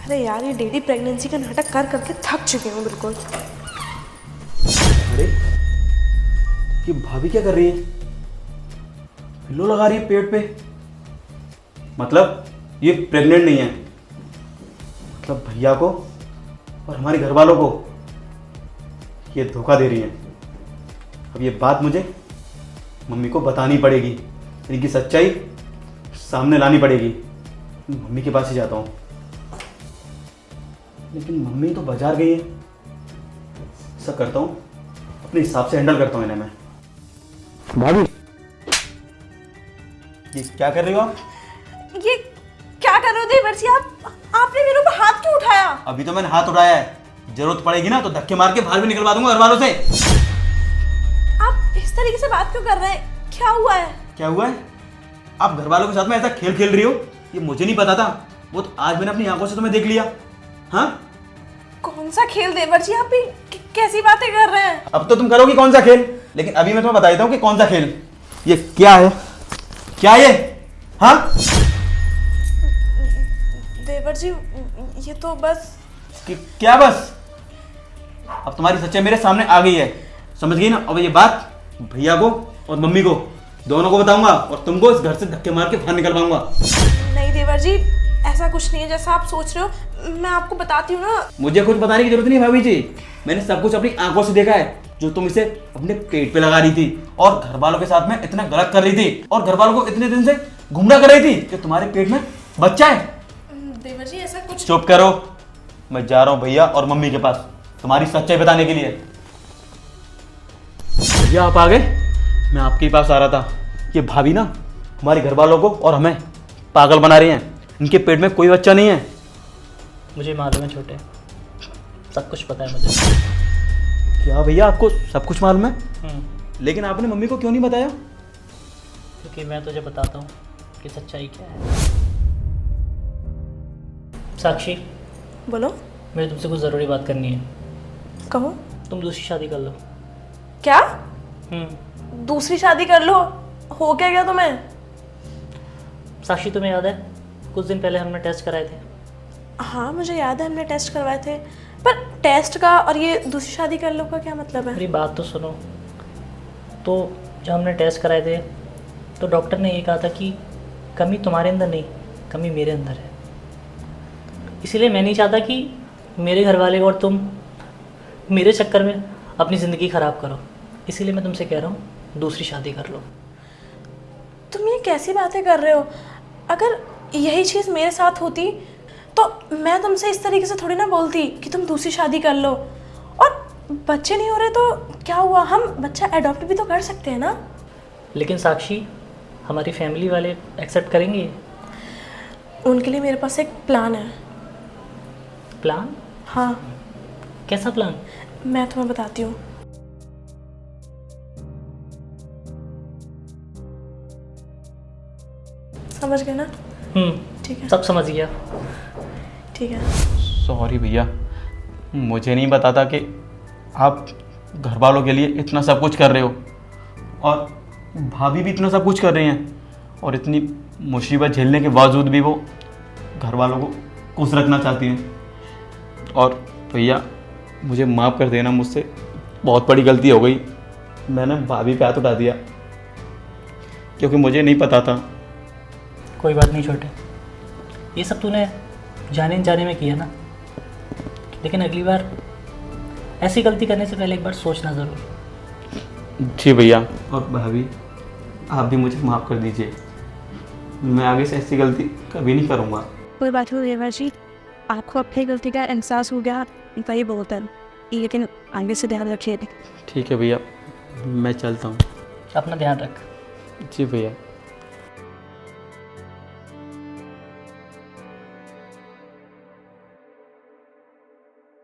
अरे यार, ये डेली प्रेगनेंसी का नाटक कर करके थक चुके हूँ बिल्कुल। अरे ये भाभी क्या कर रही है? पिल्लो लगा रही है पेट पे। मतलब ये प्रेग्नेंट नहीं है। मतलब भैया को और हमारे घर वालों को ये धोखा दे रही है। अब ये बात मुझे मम्मी को बतानी पड़ेगी, इनकी सच्चाई सामने लानी पड़ेगी। मम्मी के पास ही जाता हूँ। लेकिन मम्मी तो बाजार गई है। ऐसा करता हूँ, अपने हिसाब से हैंडल करता हूँ इन्हें मैं। भाभी ये क्या कर रही हो आप? ये क्या कर रहे हो देवर जी? आपने मेरे ऊपर हाथ क्यों उठाया? अभी तो मैंने हाथ उठाया है, जरूरत पड़ेगी ना तो धक्के मार के बाहर भी निकलवा दूंगा घर वालों से। आप इस तरीके से बात क्यों कर रहे हैं? क्या हुआ है? क्या हुआ है? आप घर वालों के साथ में ऐसा खेल खेल रही हो, ये मुझे नहीं पता था। वो तो आज मैंने अपनी आंखों से तुम्हें देख लिया। हाँ, कौन सा खेल देवर जी? आप भी कैसी बातें कर रहे हैं? अब तो तुम करोगी कौन सा खेल, लेकिन अभी मैं तुम्हें बता देता हूँ कि कौन सा खेल। ये क्या है? क्या ये? हाँ देवर जी, ये तो बस क्या बस? अब तुम्हारी सच्चाई मेरे सामने आ गई है, समझ गई ना? अब ये बात भैया को और मम्मी को दोनों को बताऊंगा और तुमको इस घर से धक्के मार के बाहर निकलवाऊंगा। नहीं देवर जी, ऐसा कुछ नहीं है जैसा आप सोच रहे हो। मैं आपको बताती हूँ ना। मुझे कुछ बताने की जरूरत नहीं भाभी जी, मैंने सब कुछ अपनी आंखों से देखा है। जो तुम इसे अपने पेट पे लगा रही थी और घर वालों के साथ में इतना गलत कर रही थी और घर वालों को इतने दिन से गुमराह कर रही थी कि तुम्हारे पेट में बच्चा है। देवर जी ऐसा कुछ। चुप करो, मैं जा रहा हूँ भैया और मम्मी के पास तुम्हारी सच्चाई बताने के लिए। भैया आप आ गए? मैं आपके पास आ रहा था। ये भाभी ना हमारे घर वालों को और हमें पागल बना रही हैं। इनके पेट में कोई बच्चा नहीं है। मुझे मालूम है छोटे, सब कुछ पता है मुझे। क्या भैया आपको सब कुछ मालूम है? लेकिन आपने मम्मी को क्यों नहीं बताया? क्योंकि मैं तुझे बताता हूँ कि सच्चाई क्या है। साक्षी, बोलो। मुझे तुमसे कुछ ज़रूरी बात करनी है। कहो। तुम दूसरी शादी कर लो। क्या? दूसरी शादी कर लो? हो क्या गया तुम्हें? साक्षी, तुम्हें याद है कुछ दिन पहले हमने टेस्ट कराए थे? हाँ मुझे याद है, हमने टेस्ट करवाए थे। पर टेस्ट का और ये दूसरी शादी कर लो का क्या मतलब है? मेरी बात तो सुनो। तो जब हमने टेस्ट कराए थे तो डॉक्टर ने ये कहा था कि कमी तुम्हारे अंदर नहीं, कमी मेरे अंदर है। इसीलिए मैं नहीं चाहता कि मेरे घर वाले और तुम मेरे चक्कर में अपनी ज़िंदगी ख़राब करो। इसीलिए मैं तुमसे कह रहा हूँ दूसरी शादी कर लो। तुम ये कैसी बातें कर रहे हो? अगर यही चीज़ मेरे साथ होती तो मैं तुमसे इस तरीके से थोड़ी ना बोलती कि तुम दूसरी शादी कर लो। और बच्चे नहीं हो रहे तो क्या हुआ, हम बच्चा अडॉप्ट भी तो कर सकते हैं ना। लेकिन साक्षी, हमारी फैमिली वाले एक्सेप्ट करेंगे? उनके लिए मेरे पास एक प्लान है। प्लान? हाँ। कैसा प्लान? मैं तुम्हें बताती हूँ। समझ गए ना? ठीक है। सब समझ गया। ठीक है। सॉरी भैया, मुझे नहीं पता था कि आप घर वालों के लिए इतना सब कुछ कर रहे हो और भाभी भी इतना सब कुछ कर रही हैं और इतनी मुसीबत झेलने के बावजूद भी वो घर वालों को खुश रखना चाहती हैं। और भैया मुझे माफ़ कर देना, मुझसे बहुत बड़ी गलती हो गई। मैंने भाभी पे हाथ उठा दिया क्योंकि मुझे नहीं पता था। कोई बात नहीं छोटे, ये सब तूने जाने अनजाने में किया ना। लेकिन अगली बार ऐसी गलती करने से पहले एक बार सोचना ज़रूर। जी भैया। और भाभी आप भी मुझे माफ़ कर दीजिए, मैं आगे से ऐसी गलती कभी नहीं करूँगा। कोई बात नहीं देवर जी, आपको अपनी गलती का एहसास हो गया, वही बहुत है। लेकिन आगे से ध्यान रखिए। ठीक है भैया, मैं चलता हूँ। अपना ध्यान रख। जी भैया।